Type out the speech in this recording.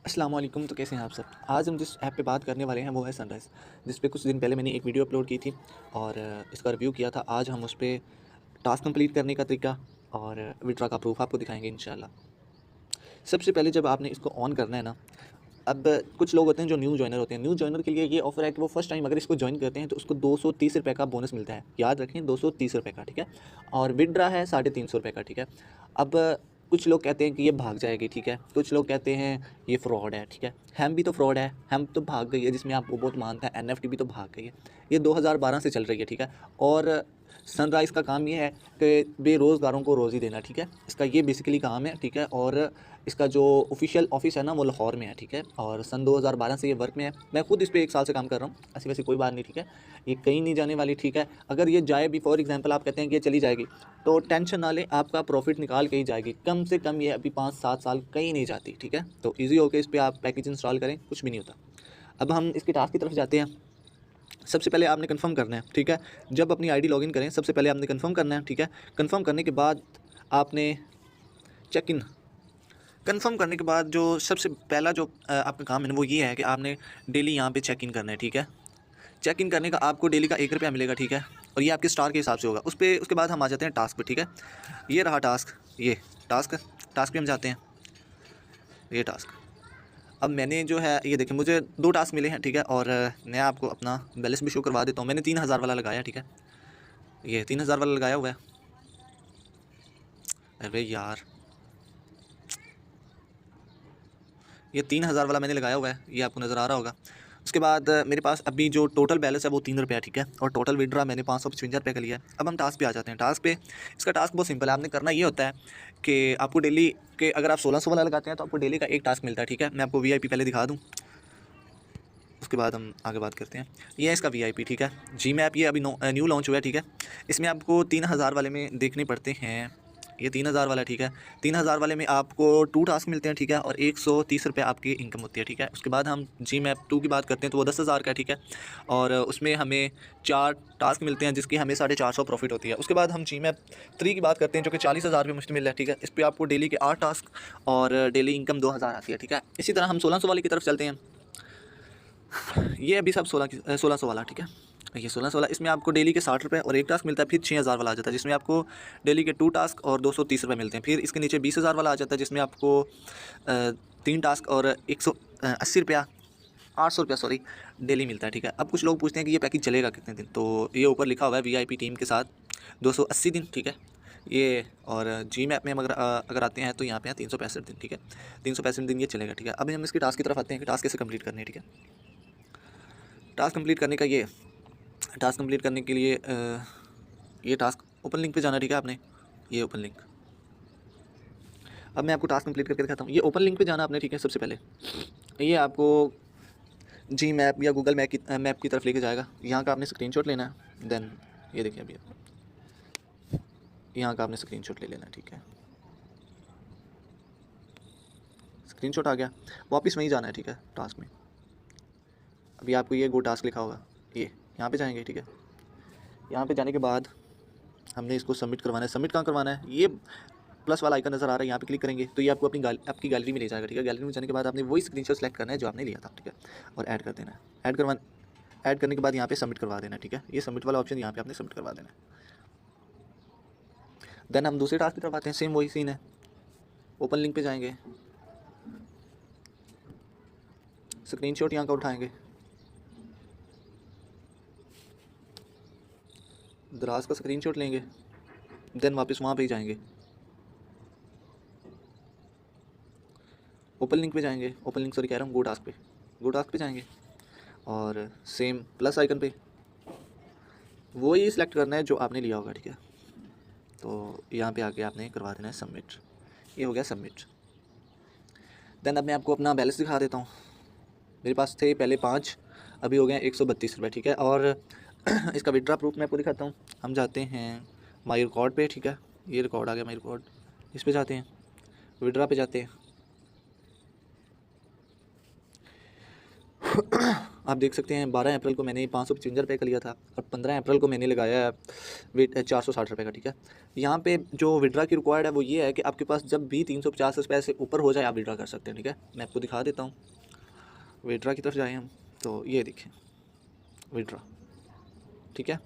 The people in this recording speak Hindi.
अस्सलाम वालेकुम। तो कैसे हैं आप सब। आज हम जिस ऐप पे बात करने वाले हैं वो है सनराइज़, जिस पे कुछ दिन पहले मैंने एक वीडियो अपलोड की थी और इसका रिव्यू किया था। आज हम उस पे टास्क कंप्लीट करने का तरीका और विड्रॉ का प्रूफ आपको दिखाएंगे इंशाल्लाह। सबसे पहले जब आपने इसको ऑन करना है ना, अब कुछ लोग होते हैं जो न्यू जॉइनर होते हैं। न्यू जॉइनर के लिए ये ऑफर है कि वो फर्स्ट टाइम अगर इसको ज्वाइन करते हैं तो उसको 230 रुपये का बोनस मिलता है। याद रखें, 230 रुपये का, ठीक है। और विड्रा है 350 रुपये का, ठीक है। अब कुछ लोग कहते हैं कि ये भाग जाएगी, ठीक है। कुछ लोग कहते हैं ये फ्रॉड है, ठीक है। हम भी तो फ्रॉड है, हम तो भाग गई है जिसमें आपको बहुत मानता है। एनएफटी भी तो भाग गई है। ये 2012 से चल रही है, ठीक है। और सनराइज़ का काम ये है कि बेरोज़गारों को रोज़ी देना, ठीक है। इसका ये बेसिकली काम है, ठीक है। और इसका जो ऑफिशियल ऑफिस है ना वो लाहौर में है, ठीक है। और सन 2012 से ये वर्क में है। मैं खुद इस पे 1 साल से काम कर रहा हूँ। ऐसी वैसी कोई बात नहीं, ठीक है। ये कहीं नहीं जाने वाली, ठीक है। अगर ये जाए भी, फॉर एग्जांपल आप कहते हैं कि ये चली जाएगी, तो टेंशन ना लें, आपका प्रॉफिट निकाल के ही जाएगी। कम से कम ये अभी 5-7 साल कहीं नहीं जाती, ठीक है। तो ईज़ी होके इस पे आप पैकेज इंस्टॉल करें, कुछ भी नहीं होता। अब हम इसके टास्क की तरफ जाते हैं। सबसे पहले आपने कंफर्म करना है, ठीक है। जब अपनी आईडी लॉगिन करें सबसे पहले आपने कंफर्म करना है, ठीक है। कंफर्म करने के बाद आपने चेक इन, कंफर्म करने के बाद जो सबसे पहला जो आपका काम है ना वो ये है कि आपने डेली यहाँ पे चेक इन करना है, ठीक है। चेक इन करने का आपको डेली का 1 रुपया मिलेगा, ठीक है। और ये आपके स्टार के हिसाब से होगा। उसके बाद हम आ जाते हैं टास्क पे, ठीक है। ये रहा टास्क, ये टास्क टास्क पे हम जाते हैं। ये टास्क, अब मैंने जो है ये देखें, मुझे 2 टास्क मिले हैं, ठीक है। और मैं आपको अपना बैलेंस भी शो करवा देता हूँ। मैंने 3000 वाला लगाया, ठीक है। ये 3000 वाला लगाया हुआ है। अरे यार, ये 3000 वाला मैंने लगाया हुआ है, ये आपको नज़र आ रहा होगा। उसके बाद मेरे पास अभी जो टोटल बैलेंस है वो 3 रुपया, ठीक है। और टोटल विड्रा मैंने 555 रुपये का लिया है। अब हम टास्क पे आ जाते हैं। टास्क पे इसका टास्क बहुत सिंपल है। आपने करना ये होता है कि आपको डेली के, अगर आप 1600 वाला लगाते हैं तो आपको डेली का एक टास्क मिलता है, ठीक है। मैं आपको वीआईपी पहले दिखा दूँ, उसके बाद हम आगे बात करते हैं। ये है इसका वीआईपी, ठीक है। जी मैप ये अभी न्यू लॉन्च हुआ है, ठीक है। इसमें आपको 3000 वाले में देखने पड़ते हैं। ये 3000 वाला, ठीक है। 3000 वाले में आपको 2 टास्क मिलते हैं, ठीक है। और 130 रुपये आपकी इनकम होती है, ठीक है। उसके बाद हम जी मैप 2 की बात करते हैं तो वो 10,000 का है, ठीक है। और उसमें हमें 4 टास्क मिलते हैं जिसकी हमें 450 प्रॉफिट होती है। उसके बाद हम जी मैप 3 की बात करते हैं जो कि 40,000 रुपये मुश्तमिल है, ठीक है। इस पर आपको डेली के 8 टास्क और डेली इनकम 2000 आती है, ठीक है। इसी तरह हम 1600 वाले की तरफ चलते हैं। ये अभी सब 1600 वाला, ठीक है। ये 1600 वाला, इसमें आपको डेली के 60 रुपये और एक टास्क मिलता है। फिर 6000 वाला आ जाता है जिसमें आपको डेली के 2 टास्क और 230 रुपये मिलते हैं। फिर इसके नीचे 20,000 वाला आ जाता है जिसमें आपको 3 टास्क और 180 रुपया, 800 रुपया सॉरी, डेली मिलता है, ठीक है। अब कुछ लोग पूछते हैं कि ये पैकेज चलेगा कितने दिन, तो ये ऊपर लिखा हुआ है वीआईपी टीम के साथ 280 दिन, ठीक है। ये और जी मैप में हम अगर आते हैं तो यहाँ पे है 365 दिन, ठीक है। 365 दिन ये चलेगा, ठीक है। अभी हम इसके टास्क की तरफ आते हैं कि टास्क कैसे कंप्लीट करने हैं, ठीक है। टास्क कंप्लीट करने का ये, टास्क कंप्लीट करने के लिए ये टास्क ओपन लिंक पे जाना, ठीक है। आपने ये ओपन लिंक, अब मैं आपको टास्क कंप्लीट करके दिखाता हूँ। ये ओपन लिंक पे जाना आपने, ठीक है। सबसे पहले ये आपको जी मैप या गूगल मैप की तरफ लेके जाएगा। यहाँ का आपने स्क्रीनशॉट लेना है। देन ये देखिए, अभी यहाँ का आपने स्क्रीनशॉट ले लेना है, ठीक है। स्क्रीनशॉट आ गया, वापस वहीं जाना है, ठीक है। टास्क में अभी आपको ये गो टास्क लिखा होगा, ये यहाँ पे जाएंगे, ठीक है। यहाँ पे जाने के बाद हमने इसको सबमिट करवाना है। सबमिट कहाँ करवाना है, ये प्लस वाला आइकन नज़र आ रहा है, यहाँ पे क्लिक करेंगे तो ये आपको आपकी गैलरी में ले जाएगा, ठीक है। गैलरी में जाने के बाद आपने वही स्क्रीनशॉट सेलेक्ट करना है जो आपने लिया था, ठीक है। और ऐड कर देना है। ऐड करने के बाद यहाँ पे सबमिट करवा देना है, ठीक है। ये सबमिट वाला ऑप्शन यहाँ पे आपने सबमिट करवा देना है। देन हम दूसरे टास्क की तरफ आते हैं। सेम वही सीन है, ओपन लिंक पे जाएंगे, स्क्रीनशॉट यहाँ का उठाएंगे, दराज का स्क्रीनशॉट लेंगे, देन वापस वहाँ पे ही जाएंगे, ओपन लिंक पे जाएंगे, ओपन लिंक सॉरी कह रहा हूँ, गो टास्क पे जाएंगे और सेम प्लस आइकन पे वही सिलेक्ट करना है जो आपने लिया होगा, ठीक है। तो यहाँ पे आके आपने करवा देना है सबमिट। ये हो गया सबमिट। देन अब मैं आपको अपना बैलेंस दिखा देता हूँ। मेरे पास थे पहले 5, अभी हो गए 132 रुपये, ठीक है। और इसका विड्रा प्रूफ मैं आपको दिखाता हूँ। हम जाते हैं माई रिकॉर्ड पे, ठीक है। ये रिकॉर्ड आ गया माई रिकॉर्ड, इस पर जाते हैं, विड्रा पे जाते हैं। आप देख सकते हैं 12 अप्रैल को मैंने 555 रुपये का लिया था और 15 अप्रैल को मैंने लगाया है वेट 460 रुपये का। ठीक है, यहाँ पे जो विड्रा की रिक्वायर्ड है वो ये है कि आपके पास जब भी 350 रुपये से ऊपर हो जाए आप विड्रा कर सकते हैं। ठीक है, मैं आपको दिखा देता हूँ, विड्रा की तरफ जाएँ हम, तो ये देखें विड्रा। ठीक है,